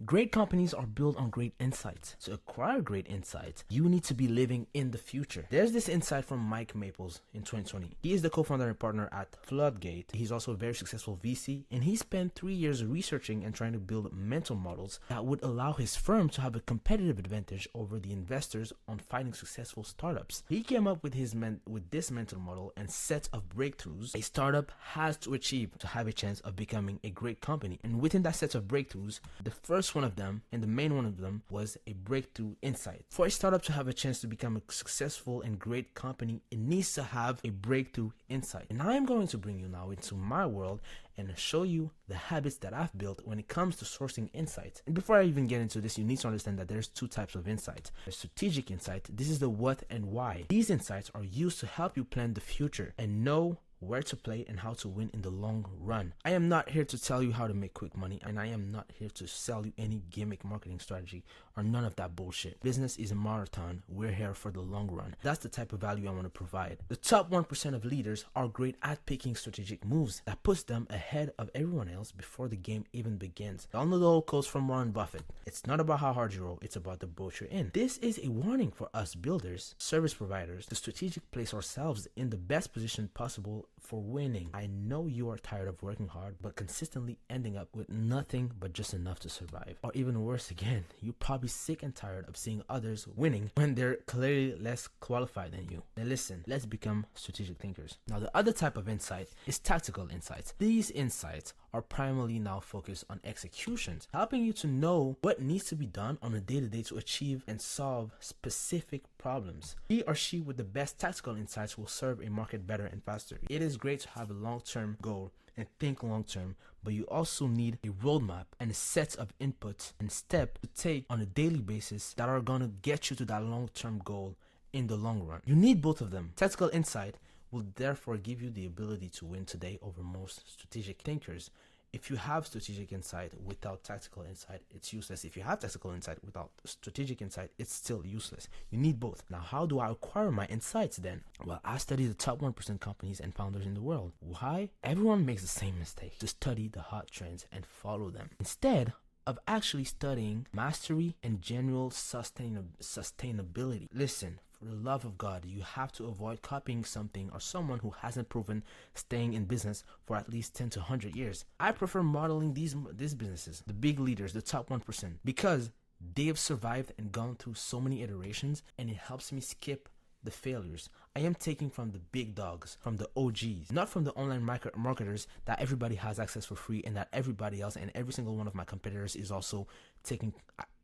Great companies are built on great insights. To acquire great insights, you need to be living in the future. There's this insight from Mike Maples in 2020. He is the co-founder and partner at Floodgate. He's also a very successful VC, and he spent 3 years researching and trying to build mental models that would allow his firm to have a competitive advantage over the investors on finding successful startups. He came up with this mental model and set of breakthroughs a startup has to achieve to have a chance of becoming a great company. And within that set of breakthroughs, the first one of them and the main one of them was a breakthrough insight. For a startup to have a chance to become a successful and great company, it needs to have a breakthrough insight. And I am going to bring you now into my world and show you the habits that I've built when it comes to sourcing insights. And before I even get into this, you need to understand that there's two types of insight. There's strategic insight. This is the what and why. These insights are used to help you plan the future and know where to play and how to win in the long run. I am not here to tell you how to make quick money, and I am not here to sell you any gimmick marketing strategy or none of that bullshit. Business is a marathon. We're here for the long run. That's the type of value I want to provide. The top 1% of leaders are great at picking strategic moves that puts them ahead of everyone else before the game even begins. Y'all know the old quotes from Warren Buffett. It's not about how hard you roll, it's about the boat you're in. This is a warning for us builders, service providers, to strategic place ourselves in the best position possible for winning. I know you are tired of working hard but consistently ending up with nothing but just enough to survive. Or even worse again, you're probably sick and tired of seeing others winning when they're clearly less qualified than you. Then listen, let's become strategic thinkers. Now the other type of insight is tactical insights. These insights are primarily now focused on executions, helping you to know what needs to be done on a day-to-day to achieve and solve specific problems. He or she with the best tactical insights will serve a market better and faster. It is great to have a long-term goal and think long-term, but you also need a roadmap and a set of inputs and steps to take on a daily basis that are going to get you to that long-term goal in the long run. You need both of them. Tactical insight will therefore give you the ability to win today over most strategic thinkers. If you have strategic insight without tactical insight, it's useless. If you have tactical insight without strategic insight, it's still useless. You need both. Now, how do I acquire my insights then? Well, I study the top 1% companies and founders in the world. Why? Everyone makes the same mistake, to study the hot trends and follow them, instead of actually studying mastery and general sustainability. Listen, for the love of God, you have to avoid copying something or someone who hasn't proven staying in business for at least 10 to 100 years. I prefer modeling these businesses, the big leaders, the top 1%, because they have survived and gone through so many iterations, and it helps me skip the failures. I am taking from the big dogs, from the OGs, not from the online marketers that everybody has access for free and that everybody else and every single one of my competitors is also taking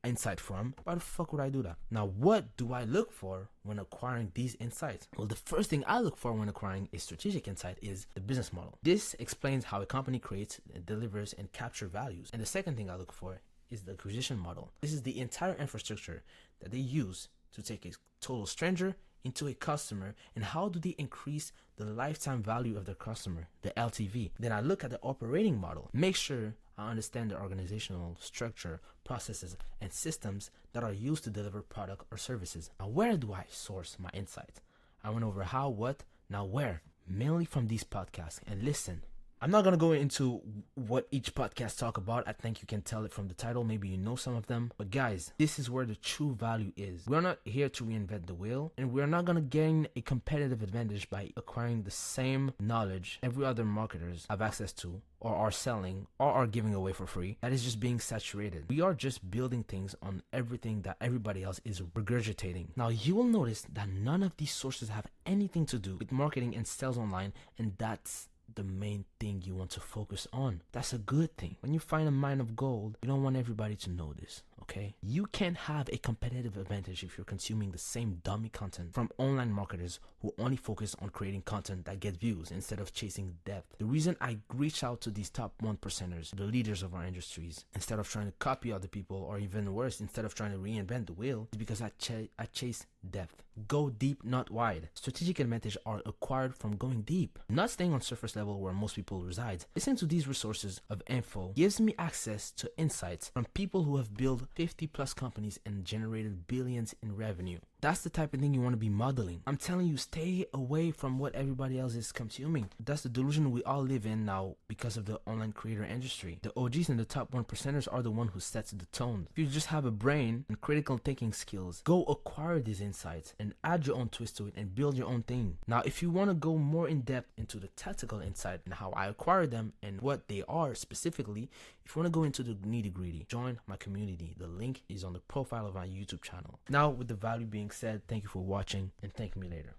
insight from. Why the fuck would I do that? Now, what do I look for when acquiring these insights? Well, the first thing I look for when acquiring a strategic insight is the business model. This explains how a company creates, delivers, and captures values. And the second thing I look for is the acquisition model. This is the entire infrastructure that they use to take a total stranger into a customer, and how do they increase the lifetime value of their customer, the LTV. Then I look at the operating model, make sure I understand the organizational structure, processes, and systems that are used to deliver product or services. Now, where do I source my insights? I went over how, what, now where? Mainly from these podcasts. And listen, I'm not going to go into what each podcast talk about. I think you can tell it from the title. Maybe you know some of them. But guys, this is where the true value is. We're not here to reinvent the wheel, and we're not going to gain a competitive advantage by acquiring the same knowledge every other marketers have access to, or are selling, or are giving away for free. That is just being saturated. We are just building things on everything that everybody else is regurgitating. Now, you will notice that none of these sources have anything to do with marketing and sales online, and that's the main thing you want to focus on. That's a good thing. When you find a mine of gold, you don't want everybody to know this, okay? You can't have a competitive advantage if you're consuming the same dummy content from online marketers who only focus on creating content that get views instead of chasing depth. The reason I reach out to these top 1%ers, the leaders of our industries, instead of trying to copy other people, or even worse, instead of trying to reinvent the wheel, is because I chase depth. Go deep, not wide. Strategic advantage are acquired from going deep, not staying on surface level where most people reside. Listening to these resources of info gives me access to insights from people who have built 50 plus companies and generated billions in revenue. That's the type of thing you want to be modeling. I'm telling you, stay away from what everybody else is consuming. That's the delusion we all live in now because of the online creator industry. The OGs and the top 1%ers are the one who sets the tone. If you just have a brain and critical thinking skills, go acquire these insights and add your own twist to it and build your own thing. Now, if you want to go more in depth into the tactical insight and how I acquire them and what they are specifically, if you want to go into the nitty gritty, join my community. The link is on the profile of my YouTube channel. Now, with the value being said, thank you for watching and thank me later.